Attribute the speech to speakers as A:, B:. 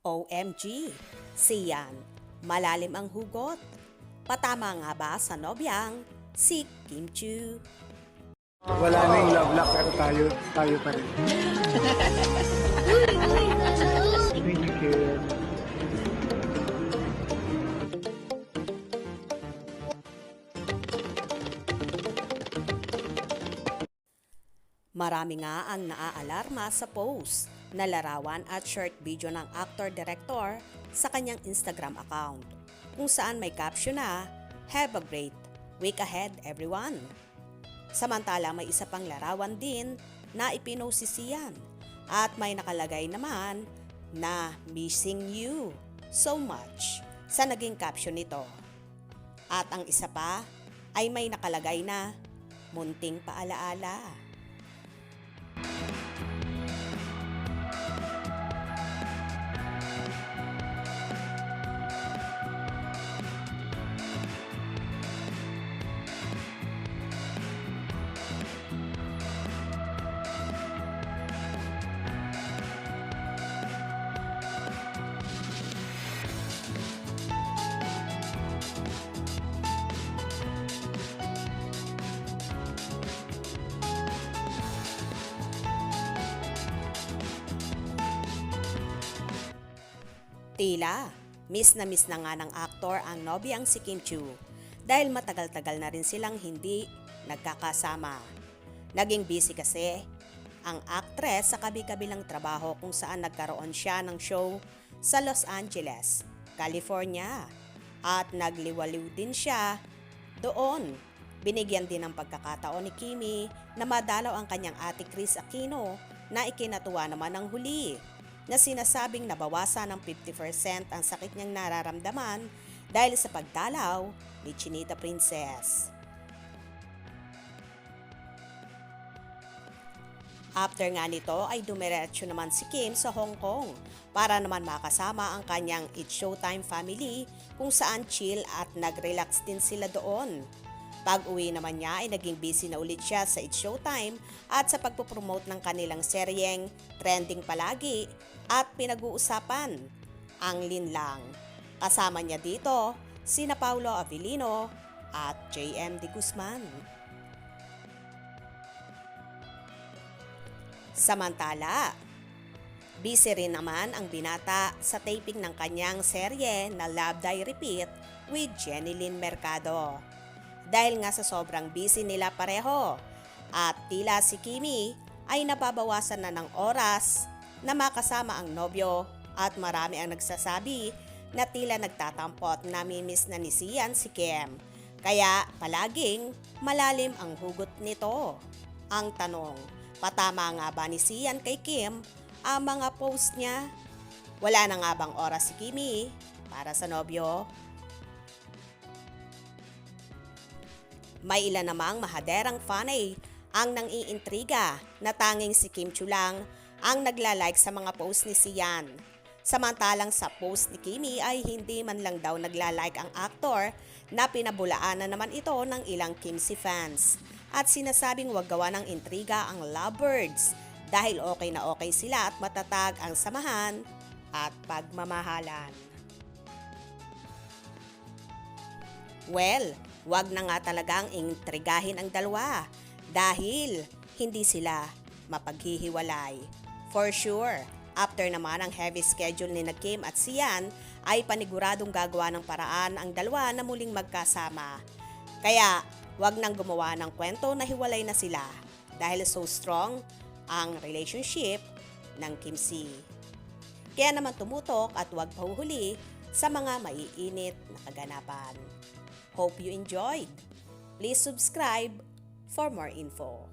A: OMG, Sian, malalim ang hugot. Patama nga ba sa nobyang si Kim Chiu?
B: Wala na yung love lock pero tayo pa rin. Thank you, Kim.
A: Marami nga ang naaalarma sa post na larawan at short video ng actor-director sa kanyang Instagram account kung saan may caption na, "Have a great week ahead everyone." Samantala may isa pang larawan din na ipinost si Sian at may nakalagay naman na "Missing you so much" sa naging caption nito. At ang isa pa ay may nakalagay na "Munting paalaala." Tila, miss na nga ng aktor ang nobyang si Kim Chiu dahil matagal-tagal na rin silang hindi nagkakasama. Naging busy kasi ang aktres sa kabi-kabilang trabaho kung saan nagkaroon siya ng show sa Los Angeles, California at nagliwaliw din siya doon. Binigyan din ng pagkakataon ni Kimi na madalaw ang kanyang ate Kris Aquino na ikinatuwa naman ng huli na sinasabing nabawasan ng 50% ang sakit niyang nararamdaman dahil sa pagdalaw ni Chinita Princess. After nga nito ay dumiretso naman si Kim sa Hong Kong para naman makasama ang kanyang It's Showtime family kung saan chill at nag-relax din sila doon. Pag-uwi naman niya ay naging busy na ulit siya sa It's Showtime at sa pagpupromote ng kanilang seryeng trending palagi at pinag-uusapan, ang Linlang. Kasama niya dito sina Paulo Avellino at JM De Guzman. Samantala, busy rin naman ang binata sa taping ng kanyang serye na Love Die Repeat with Jenilyn Mercado. Dahil nga sa sobrang busy nila pareho at tila si Kimi ay nababawasan na ng oras na makasama ang nobyo at marami ang nagsasabi na tila nagtatampot na mimiss na ni Sian si Kim. Kaya palaging malalim ang hugot nito. Ang tanong, patama nga ba ni Sian kay Kim ang mga post niya? Wala na nga bang oras si Kimi para sa nobyo? May ilan namang mahaderang fanay ang nang-iintriga na tanging si Kim Chiu lang ang nagla-like sa mga post ni Sian. Samantalang sa post ni Kimi ay hindi man lang daw nagla-like ang aktor na pinabulaanan naman ito ng ilang Kimsi fans. At sinasabing wag gawa ng intriga ang lovebirds dahil okay na okay sila at matatag ang samahan at pagmamahalan. Well, wag na nga talagang intrigahin ang dalawa dahil hindi sila mapaghihiwalay. For sure, after naman ang heavy schedule ni Kim at Sian ay paniguradong gagawa ng paraan ang dalawa na muling magkasama. Kaya wag nang gumawa ng kwento na hiwalay na sila dahil so strong ang relationship ng Kimsi. Kaya naman tumutok at wag pahuhuli sa mga maiinit na kaganapan. Hope you enjoyed. Please subscribe for more info.